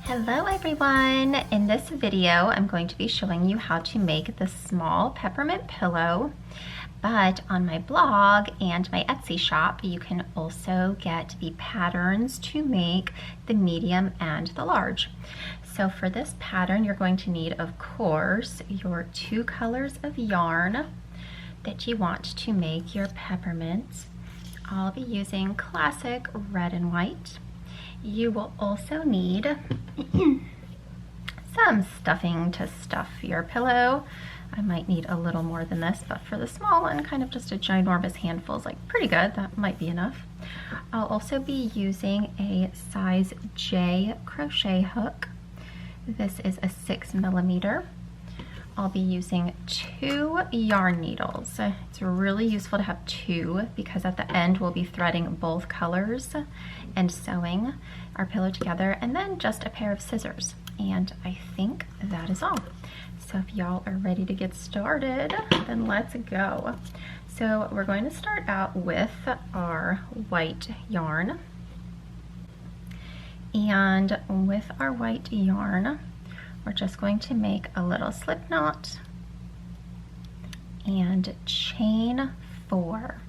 Hello everyone! In this video I'm going to be showing you how to make the small peppermint pillow, but on my blog and my Etsy shop you can also get the patterns to make the medium and the large. So for this pattern you're going to need, of course, your 2 colors of yarn that you want to make your peppermint. I'll be using classic red and white. You will also need some stuffing to stuff your pillow. I might need a little more than this, but for the small one, kind of just a ginormous handful is like pretty good. That might be enough. I'll also be using a size J crochet hook. This is a 6mm. I'll be using 2 yarn needles. It's really useful to have 2 because at the end we'll be threading both colors and sewing our pillow together, and then just a pair of scissors. And I think that is all. So if y'all are ready to get started, then let's go. So we're going to start out with our white yarn. And with our white yarn, we're just going to make a little slip knot and chain 4.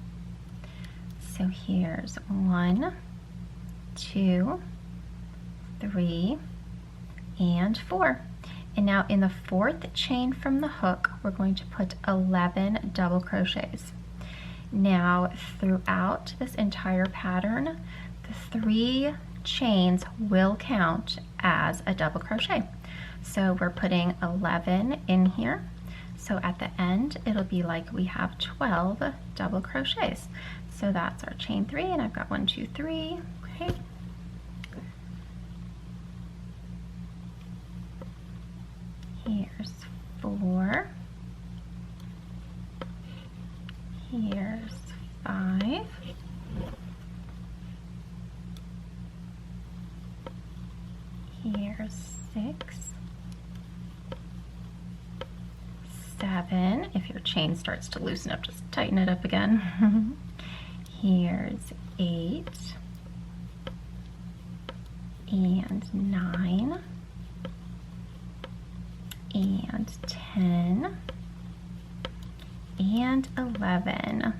So here's 1, 2, 3, and 4. And now in the 4th chain from the hook, we're going to put 11 double crochets. Now throughout this entire pattern, the 3 chains will count as a double crochet. So we're putting 11 in here. So at the end, it'll be like we have 12 double crochets. So that's our chain 3, and I've got 1, 2, 3. Okay. Here's 4. Here's 5. Here's 6. 7. If your chain starts to loosen up, just tighten it up again. Here's 8 and 9 and 10 and 11.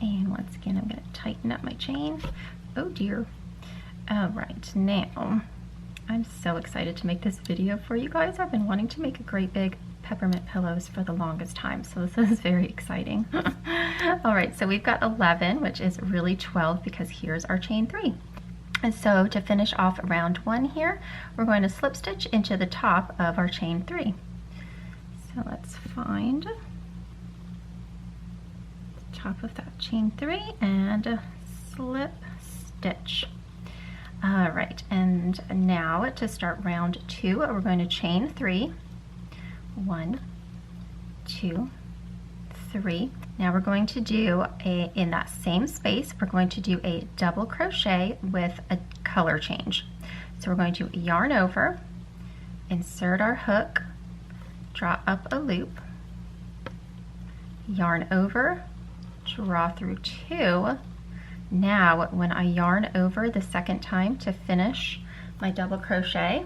And once again, I'm going to tighten up my chain. Oh dear. All right, now I'm so excited to make this video for you guys. I've been wanting to make a great big peppermint pillows for the longest time, so this is very exciting. All right, so we've got 11, which is really 12 because here's our chain 3. And so to finish off round 1 here, we're going to slip stitch into the top of our chain 3. So let's find the top of that chain 3 and slip stitch. All right, and now to start round 2, we're going to chain 3. 1, 2, 3. Now we're going to do in that same space, we're going to do a double crochet with a color change. So we're going to yarn over, insert our hook, draw up a loop, yarn over, draw through 2. Now when I yarn over the second time to finish my double crochet,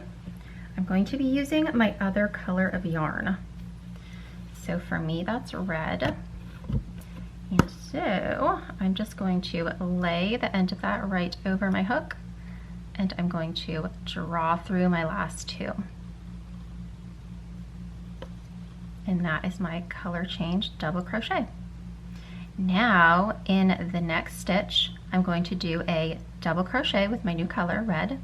I'm going to be using my other color of yarn. So for me, that's red. And so I'm just going to lay the end of that right over my hook, and I'm going to draw through my last 2. And that is my color change double crochet. Now in the next stitch, I'm going to do a double crochet with my new color, red,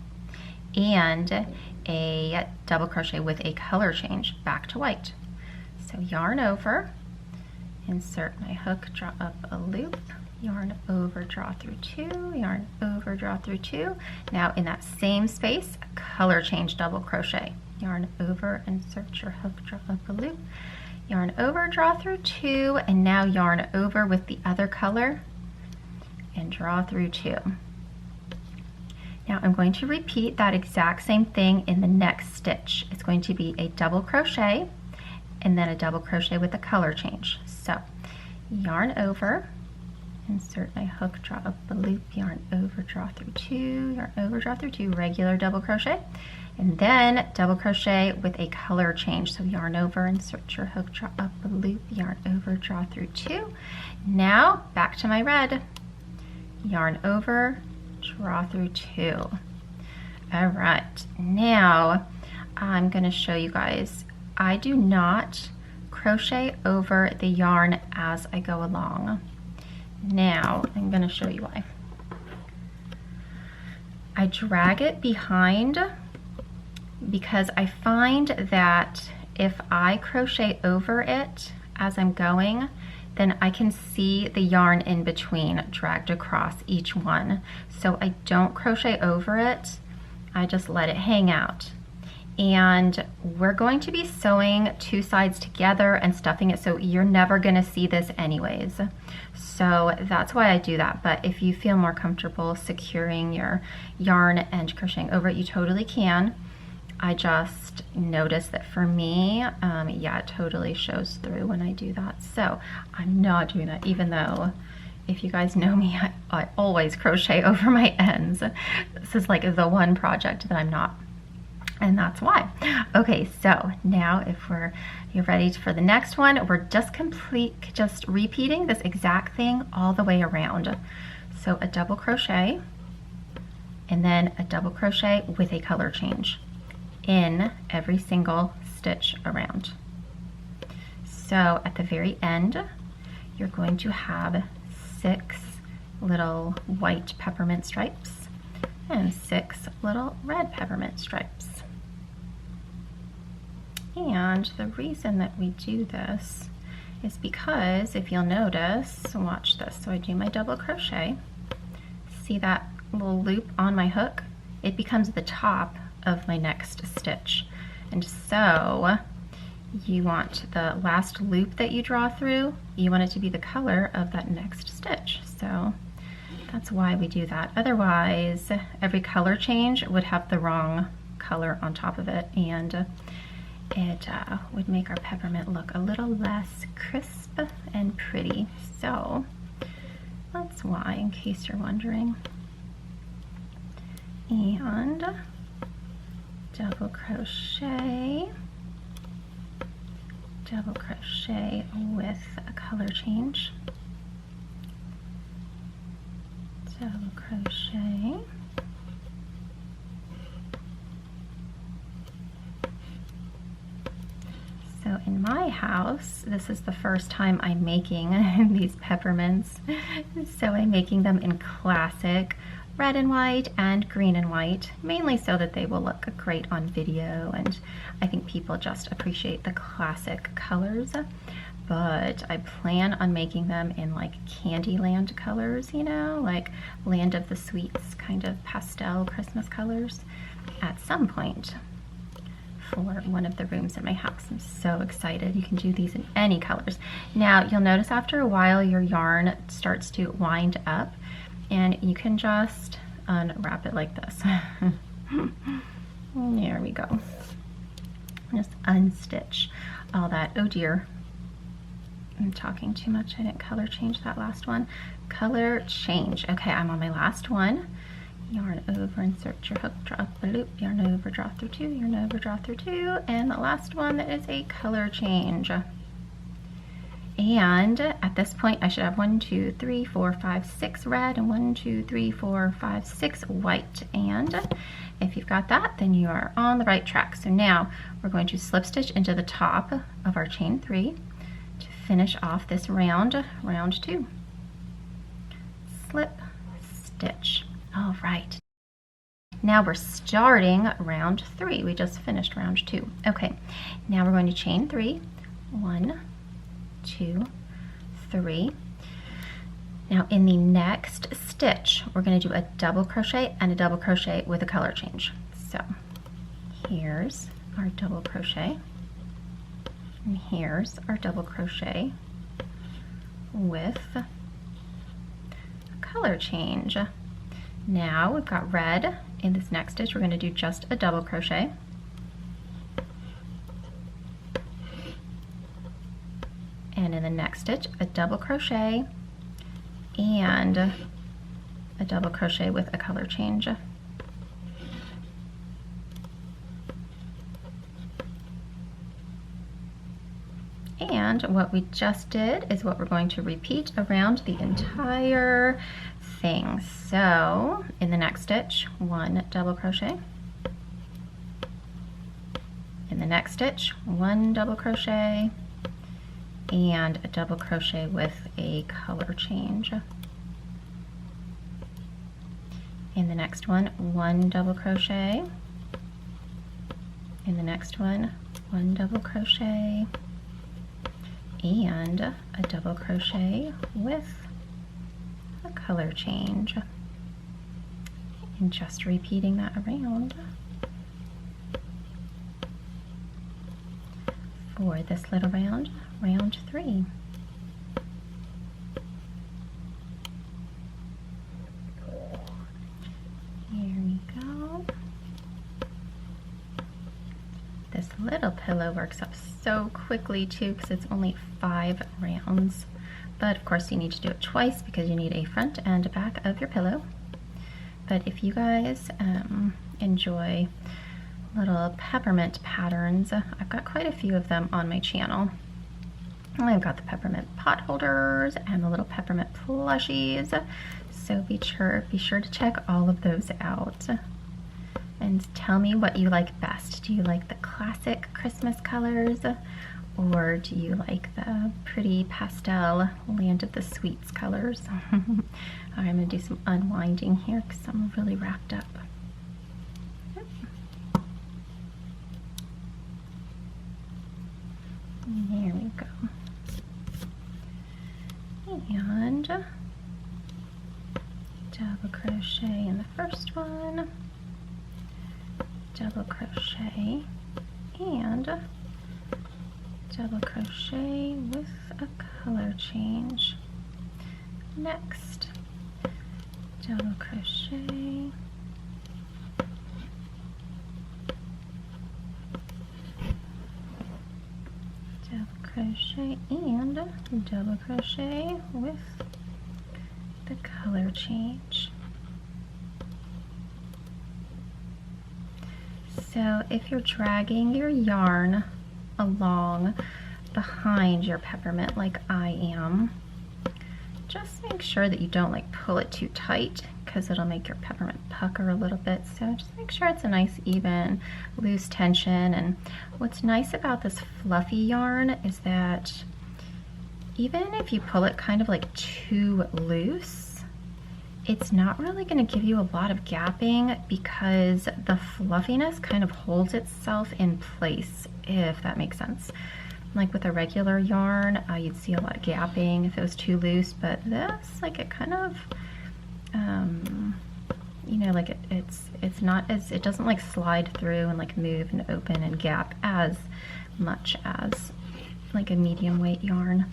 and a double crochet with a color change back to white. So yarn over, insert my hook, draw up a loop, yarn over, draw through 2, yarn over, draw through 2. Now in that same space, color change double crochet. Yarn over, insert your hook, draw up a loop, yarn over, draw through 2, and now yarn over with the other color and draw through 2. Now I'm going to repeat that exact same thing in the next stitch. It's going to be a double crochet and then a double crochet with a color change. So yarn over, insert my hook, draw up a loop, yarn over, draw through 2, yarn over, draw through 2, regular double crochet, and then double crochet with a color change. So yarn over, insert your hook, draw up a loop, yarn over, draw through 2. Now back to my red, yarn over, draw through 2. All right, now I'm going to show you guys, I do not crochet over the yarn as I go along. Now I'm going to show you why. I drag it behind because I find that if I crochet over it as I'm going, then I can see the yarn in between dragged across each one. So I don't crochet over it, I just let it hang out. And we're going to be sewing 2 sides together and stuffing it, so you're never going to see this anyways. So that's why I do that. But if you feel more comfortable securing your yarn and crocheting over it, you totally can. I just noticed that for me, yeah, it totally shows through when I do that. So I'm not doing that, even though if you guys know me, I always crochet over my ends. This is like the one project that I'm not. And that's why. Okay, so now if you're ready for the next one, we're just repeating this exact thing all the way around. So a double crochet, and then a double crochet with a color change in every single stitch around. So at the very end, you're going to have 6 little white peppermint stripes and 6 little red peppermint stripes. And the reason that we do this is because if you'll notice, watch this. So I do my double crochet, see that little loop on my hook? It becomes the top of my next stitch. And so you want the last loop that you draw through, you want it to be the color of that next stitch. So that's why we do that. Otherwise, every color change would have the wrong color on top of it, and it would make our peppermint look a little less crisp and pretty. So that's why, in case you're wondering. And double crochet with a color change, double crochet, so in my house, this is the first time I'm making these peppermints, so I'm making them in classic red and white and green and white, mainly so that they will look great on video, and I think people just appreciate the classic colors. But I plan on making them in like Candyland colors, you know, like Land of the Sweets kind of pastel Christmas colors at some point for one of the rooms in my house. I'm so excited. You can do these in any colors. Now you'll notice after a while your yarn starts to wind up, and you can just unwrap it like this. There we go. Just unstitch all that. Oh dear, I'm talking too much. I didn't color change that last one. Color change. Okay, I'm on my last one. Yarn over, insert your hook, draw up a loop, yarn over, draw through 2, yarn over, draw through 2, and the last one is a color change. And at this point I should have 1, 2, 3, 4, 5, 6 red and 1, 2, 3, 4, 5, 6 white. And if you've got that, then you are on the right track. So now we're going to slip stitch into the top of our chain 3 to finish off this round, round 2. Slip stitch. All right. Now we're starting round 3. We just finished round 2. Okay, now we're going to chain 3. 1, 2, 3. Now in the next stitch, we're going to do a double crochet and a double crochet with a color change. So here's our double crochet, and here's our double crochet with a color change. Now we've got red. In this next stitch, we're going to do just a double crochet. And in the next stitch, a double crochet and a double crochet with a color change. And what we just did is what we're going to repeat around the entire thing. So in the next stitch, 1 double crochet. In the next stitch, 1 double crochet and a double crochet with a color change. In the next one, 1 double crochet. In the next one, 1 double crochet and a double crochet with a color change. And just repeating that around for this little round, round 3. Here we go. This little pillow works up so quickly too because it's only 5 rounds. But of course you need to do it twice because you need a front and a back of your pillow. But if you guys enjoy little peppermint patterns, I've got quite a few of them on my channel. I've got the peppermint pot holders and the little peppermint plushies, so be sure to check all of those out and tell me what you like best. Do you like the classic Christmas colors, or do you like the pretty pastel Land of the Sweets colors? I'm going to do some unwinding here because I'm really wrapped up. There we go. And double crochet in the first one, double crochet and double crochet with a color change. Next, double crochet, crochet and double crochet with the color change. So if you're dragging your yarn along behind your peppermint like I am, just make sure that you don't like pull it too tight because it'll make your peppermint pucker a little bit. So just make sure it's a nice even loose tension. And what's nice about this fluffy yarn is that even if you pull it kind of like too loose, it's not really going to give you a lot of gapping because the fluffiness kind of holds itself in place, if that makes sense. Like with a regular yarn, you'd see a lot of gapping if it was too loose, but this, like, it kind of, you know, like it's not as, it doesn't like slide through and like move and open and gap as much as like a medium weight yarn.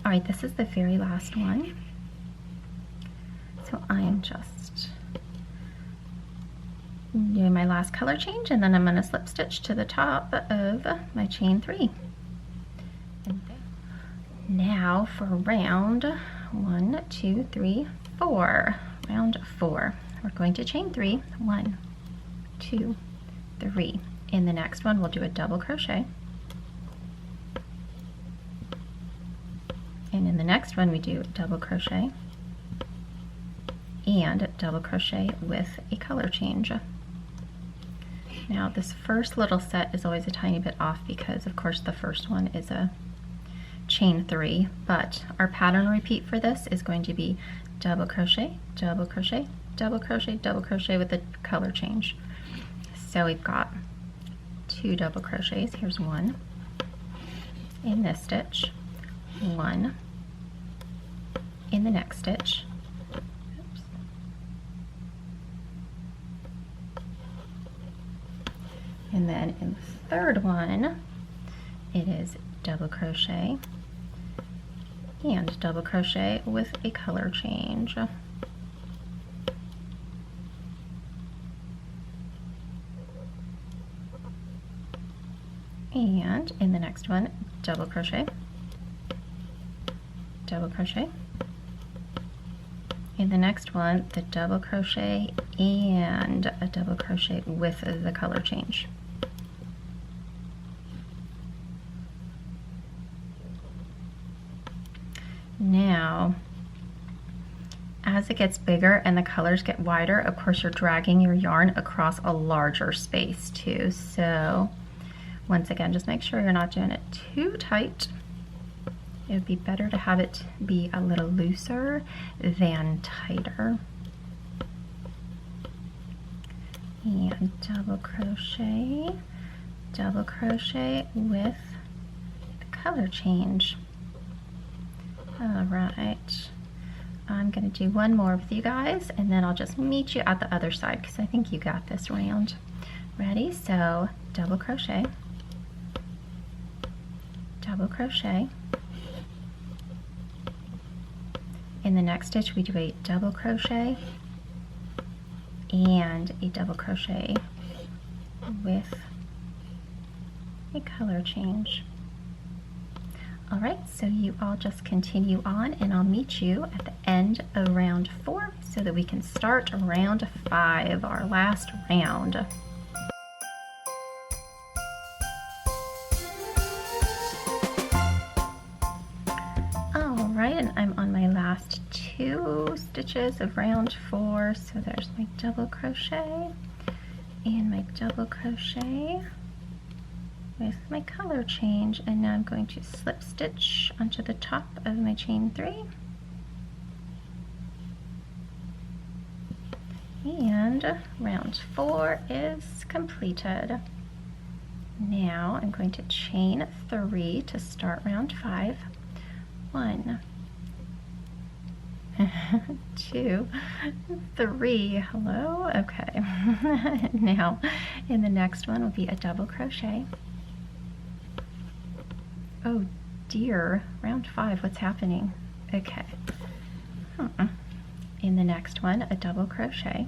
All right, this is the very last one. So I am just doing my last color change, and then I'm going to slip stitch to the top of my chain 3. Now for round 1, 2, 3, 4. Round 4. We're going to chain 3. 1, 2, 3. In the next one, we'll do a double crochet. And in the next one, we do double crochet and double crochet with a color change. Now this first little set is always a tiny bit off because of course the first one is a chain 3, but our pattern repeat for this is going to be double crochet, double crochet, double crochet, double crochet with a color change. So we've got 2 double crochets. Here's 1 in this stitch, 1 in the next stitch, oops, and then in the third one it is double crochet and double crochet with a color change. And in the next one, double crochet, double crochet, In the next one, the double crochet and a double crochet with the color change. Now, as it gets bigger and the colors get wider, of course you're dragging your yarn across a larger space too. So once again, just make sure you're not doing it too tight. It would be better to have it be a little looser than tighter. And double crochet with the color change. All right, I'm gonna do one more with you guys and then I'll just meet you at the other side because I think you got this round. Ready? So double crochet, double crochet. In the next stitch we do a double crochet and a double crochet with a color change. All right, so you all just continue on and I'll meet you at the end of round 4 so that we can start round 5, our last round. All right, and I'm on my last 2 stitches of round 4. So there's my double crochet and my double crochet with my color change, and now I'm going to slip stitch onto the top of my chain 3, and round 4 is completed. Now I'm going to chain 3 to start round 5. 1, 2, 3. Hello. Okay. Now in the next one will be a double crochet. Oh dear, round 5, what's happening? Okay. In the next one, a double crochet.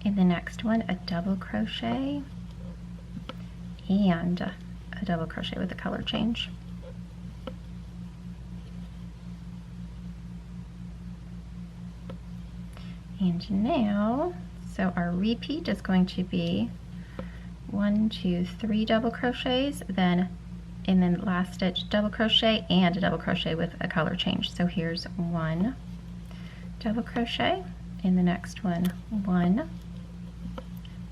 In the next one, a double crochet and a double crochet with a color change. And now, so our repeat is going to be 1, 2, 3 double crochets, then in the last stitch double crochet and a double crochet with a color change. So here's 1 double crochet, in the next one 1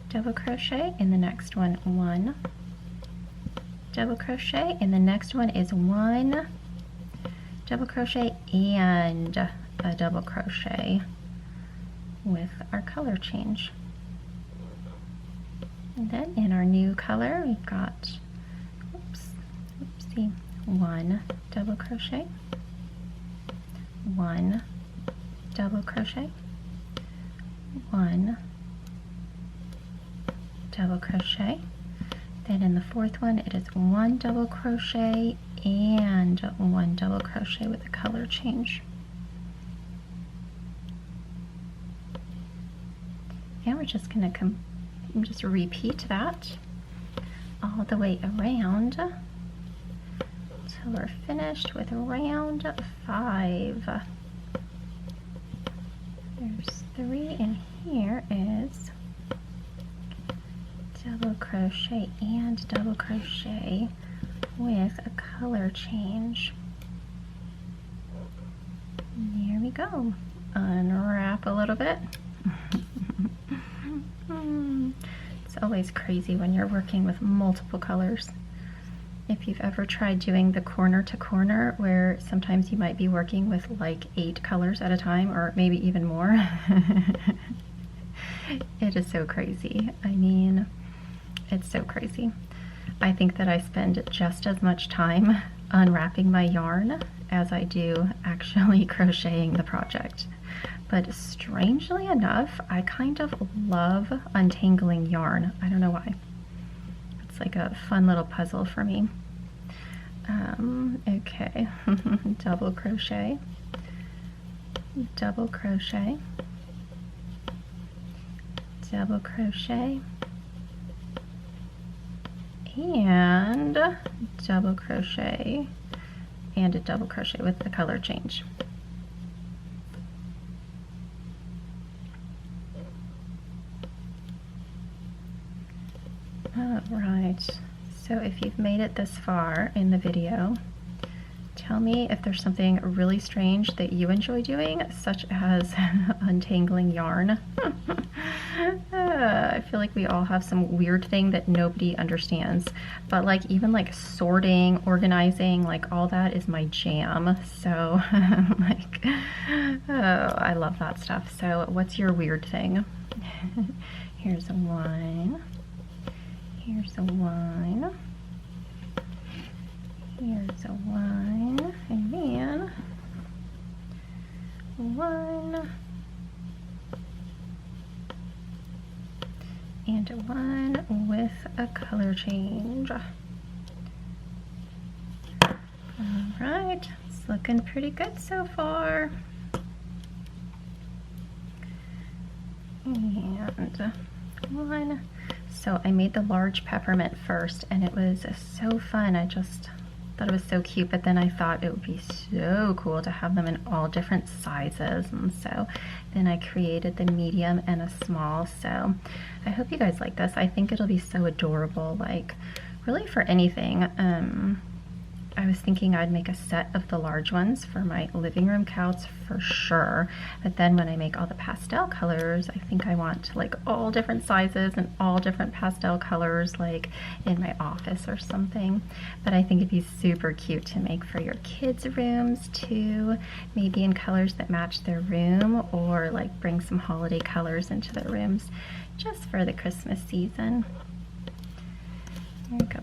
double crochet, in the next one 1 double crochet, in the next one is 1 double crochet and a double crochet with our color change. And then in our new color we've got, oopsie, 1 double crochet, 1 double crochet, 1 double crochet. Then in the fourth one it is 1 double crochet and 1 double crochet with a color change. And we're just going to just repeat that all the way around till we're finished with round 5. There's 3, and here is double crochet and double crochet with a color change. And there we go. Unwrap a little bit. It's always crazy when you're working with multiple colors. If you've ever tried doing the corner to corner, where sometimes you might be working with like 8 colors at a time, or maybe even more, it is so crazy. I mean, it's so crazy. I think that I spend just as much time unwrapping my yarn as I do actually crocheting the project. But strangely enough, I kind of love untangling yarn. I don't know why. It's like a fun little puzzle for me. Okay, double crochet, double crochet, double crochet, and double crochet and a double crochet with the color change. All right, so if you've made it this far in the video, tell me if there's something really strange that you enjoy doing, such as untangling yarn. I feel like we all have some weird thing that nobody understands, but like even like sorting, organizing, like all that is my jam. So like, oh, I love that stuff. So what's your weird thing? Here's a one. Here's a one. Here's a one, and then one, and a one with a color change. All right, it's looking pretty good so far. And one. So I made the large peppermint first, and it was so fun. I just thought it was so cute, but then I thought it would be so cool to have them in all different sizes, and so then I created the medium and a small. So I hope you guys like this. I think it'll be so adorable, like really for anything. I was thinking I'd make a set of the large ones for my living room couch for sure, but then when I make all the pastel colors, I think I want like all different sizes and all different pastel colors, like in my office or something. But I think it'd be super cute to make for your kids' rooms too, maybe in colors that match their room, or like bring some holiday colors into their rooms just for the Christmas season.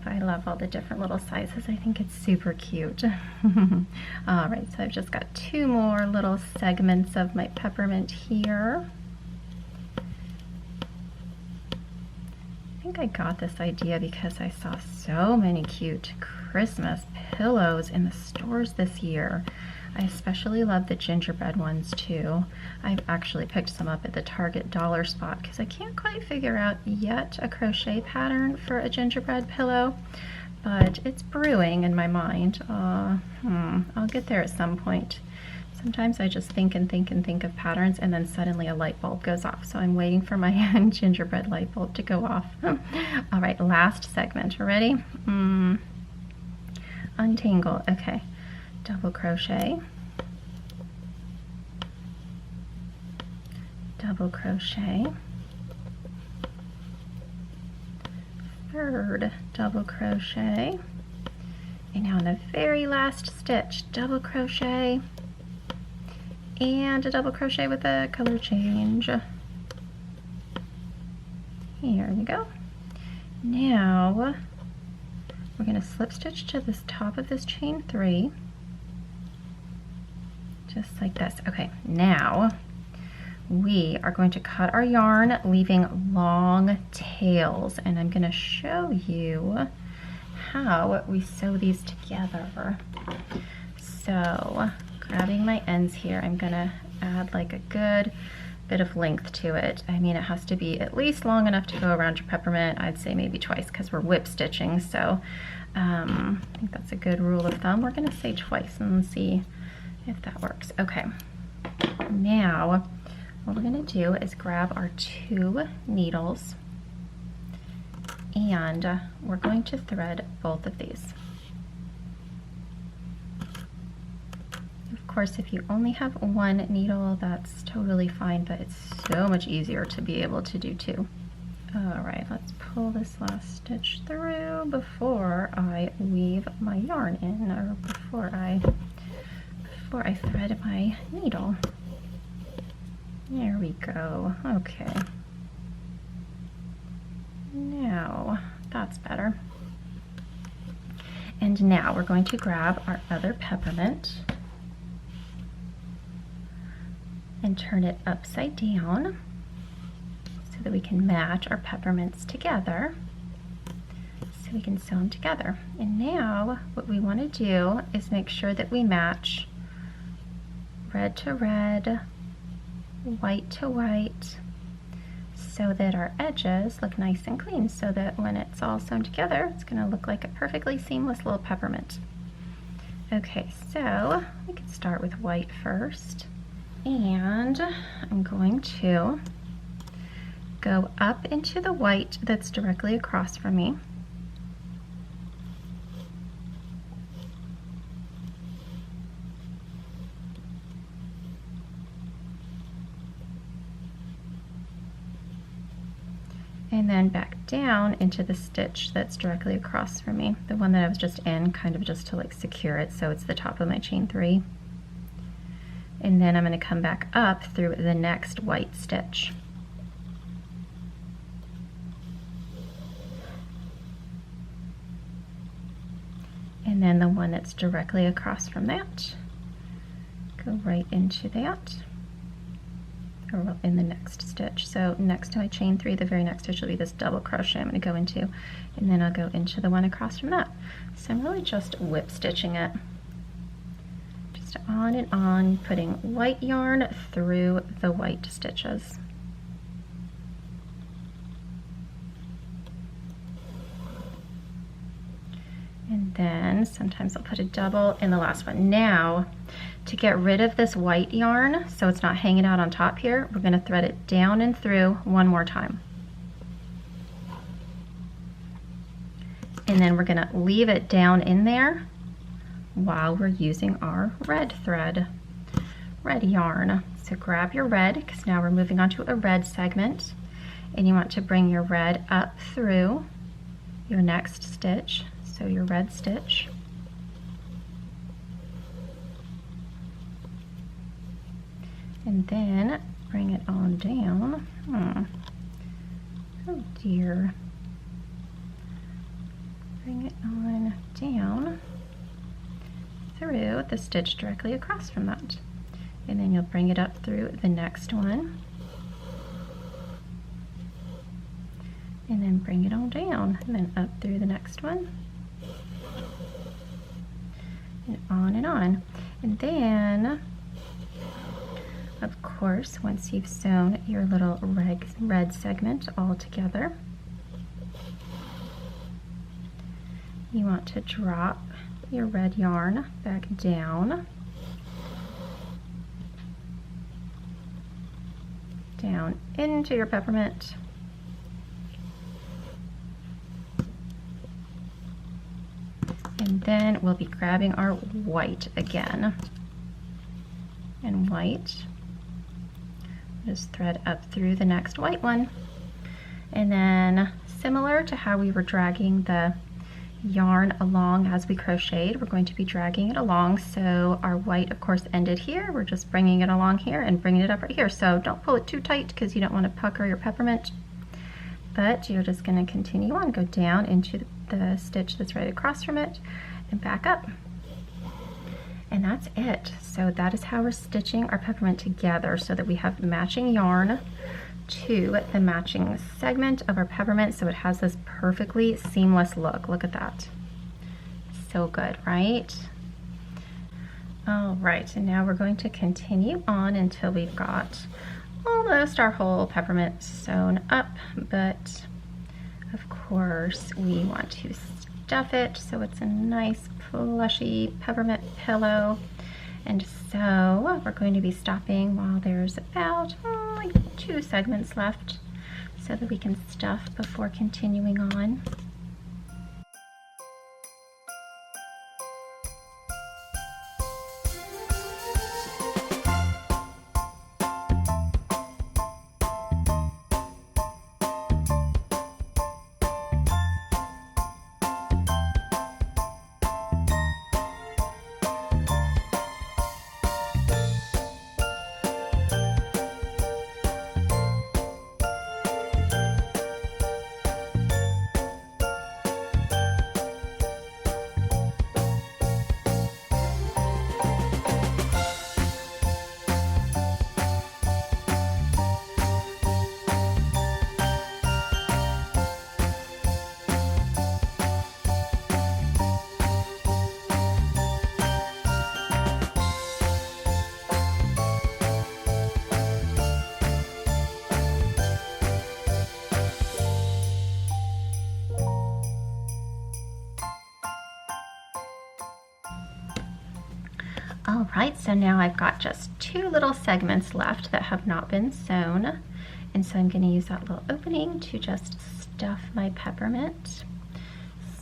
I love all the different little sizes. I think it's super cute. All right, so I've just got two more little segments of my peppermint here. I think I got this idea because I saw so many cute Christmas pillows in the stores this year. I especially love the gingerbread ones too. I've actually picked some up at the Target dollar spot because I can't quite figure out yet a crochet pattern for a gingerbread pillow, but it's brewing in my mind. I'll get there at some point. Sometimes I just think and think and think of patterns, and then suddenly a light bulb goes off. So I'm waiting for my gingerbread light bulb to go off. All right, last segment. Ready? Untangle. Okay. Double crochet, double crochet, third double crochet, and now in the very last stitch, double crochet and a double crochet with a color change. Here we go. Now we're going to slip stitch to this top of this chain 3. Just like this. Okay, now we are going to cut our yarn, leaving long tails, and I'm going to show you how we sew these together. So grabbing my ends here, I'm going to add like a good bit of length to it. I mean, it has to be at least long enough to go around your peppermint. I'd say maybe twice because we're whip stitching, so I think that's a good rule of thumb. We're going to say twice and see if that works. Okay, now what we're going to do is grab our 2 needles, and we're going to thread both of these. Of course, if you only have 1 needle, that's totally fine, but it's so much easier to be able to do 2. All right, let's pull this last stitch through before I weave my yarn in, or before I thread my needle. There we go. Okay. Now, that's better. And now we're going to grab our other peppermint and turn it upside down so that we can match our peppermints together, so we can sew them together. And now what we want to do is make sure that we match red to red, white to white, so that our edges look nice and clean, so that when it's all sewn together, it's going to look like a perfectly seamless little peppermint. Okay, so we can start with white first. And I'm going to go up into the white that's directly across from me. And then back down into the stitch that's directly across from me, the one that I was just in, kind of just to like secure it so it's the top of my chain 3. And then I'm going to come back up through the next white stitch. And then the one that's directly across from that, go right into that, or in the next stitch. So next to my chain 3, the very next stitch will be this double crochet I'm going to go into, and then I'll go into the one across from that. So I'm really just whip stitching it, just on and on, putting white yarn through the white stitches. And then sometimes I'll put a double in the last one. Now, to get rid of this white yarn, so it's not hanging out on top here, we're going to thread it down and through one more time. And then we're going to leave it down in there while we're using our red thread, red yarn. So grab your red, because now we're moving on to a red segment, and you want to bring your red up through your next stitch. So your red stitch, and then bring it on down. Oh dear. Bring it on down through the stitch directly across from that. And then you'll bring it up through the next one. And then bring it on down, and then up through the next one. And on and on. And then, of course, once you've sewn your little red segment all together, you want to drop your red yarn back down, into your peppermint. And then we'll be grabbing our white again. And white, just thread up through the next white one. And then, similar to how we were dragging the yarn along as we crocheted, we're going to be dragging it along. So our white, of course, ended here. We're just bringing it along here and bringing it up right here. So don't pull it too tight because you don't want to pucker your peppermint. But you're just going to continue on, go down into the stitch that's right across from it and back up. And that's it. So that is how we're stitching our peppermint together so that we have matching yarn to the matching segment of our peppermint, so it has this perfectly seamless look. Look at that. So good, right? All right, and now we're going to continue on until we've got almost our whole peppermint sewn up, but of course we want to stuff it so it's a nice plushy peppermint pillow. And so we're going to be stopping while there's about like 2 segments left so that we can stuff before continuing on. All right, so now I've got just 2 little segments left that have not been sewn. And so I'm going to use that little opening to just stuff my peppermint.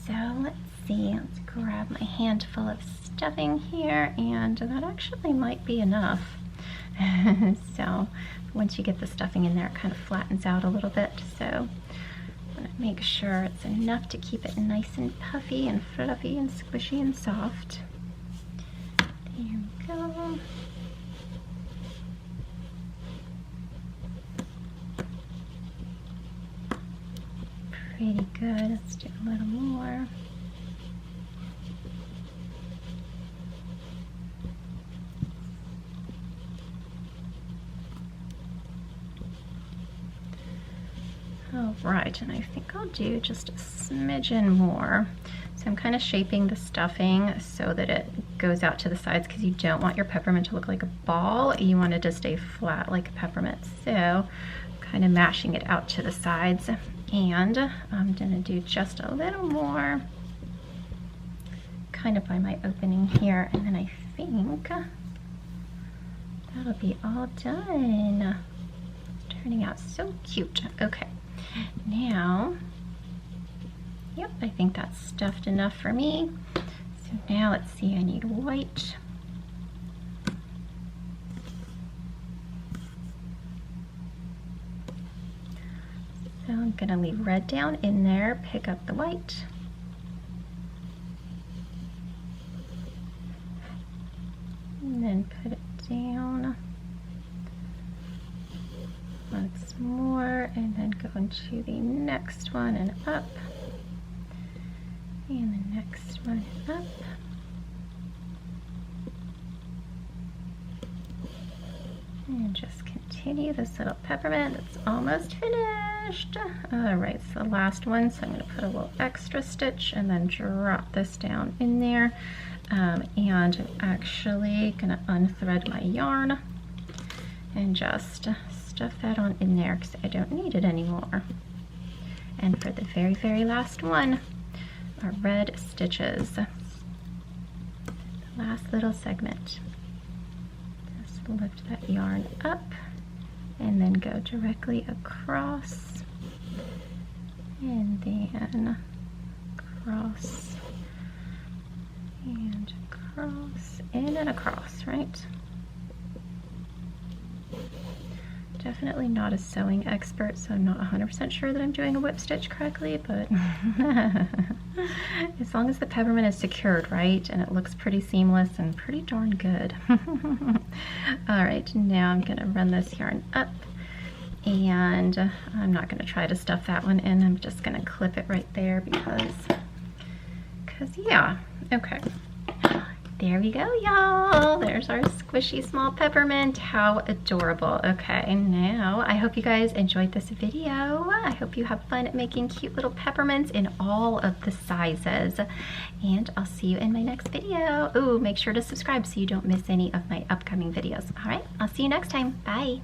So let's see, let's grab my handful of stuffing here, and that actually might be enough. So once you get the stuffing in there, it kind of flattens out a little bit. So I'm going to make sure it's enough to keep it nice and puffy and fluffy and squishy and soft. There we go. Pretty good. Let's do a little more. All right, and I think I'll do just a smidgen more. So I'm kind of shaping the stuffing so that it goes out to the sides, because you don't want your peppermint to look like a ball. You want it to stay flat like a peppermint. So kind of mashing it out to the sides. And I'm gonna do just a little more kind of by my opening here, and then I think that'll be all done. It's turning out so cute. Okay, now, yep, I think that's stuffed enough for me. So now let's see, I need white. So I'm going to leave red down in there, pick up the white. And then put it down once more, and then go into the next one and up. And the next one and up. And just continue this little peppermint. It's almost finished. All right, so the last one. So I'm going to put a little extra stitch and then drop this down in there. And I'm actually going to unthread my yarn and just stuff that on in there because I don't need it anymore. And for the very, very last one, our red stitches. The last little segment. Lift that yarn up and then go directly across, and then across and across, in and across, right? Definitely not a sewing expert, so I'm not 100% sure that I'm doing a whip stitch correctly, but as long as the peppermint is secured right and it looks pretty seamless and pretty darn good. All right, now I'm gonna run this yarn up, and I'm not gonna try to stuff that one in. I'm just gonna clip it right there because yeah, okay. There we go, y'all. There's our squishy small peppermint. How adorable. Okay, now I hope you guys enjoyed this video. I hope you have fun making cute little peppermints in all of the sizes. And I'll see you in my next video. Ooh, make sure to subscribe so you don't miss any of my upcoming videos. All right, I'll see you next time. Bye.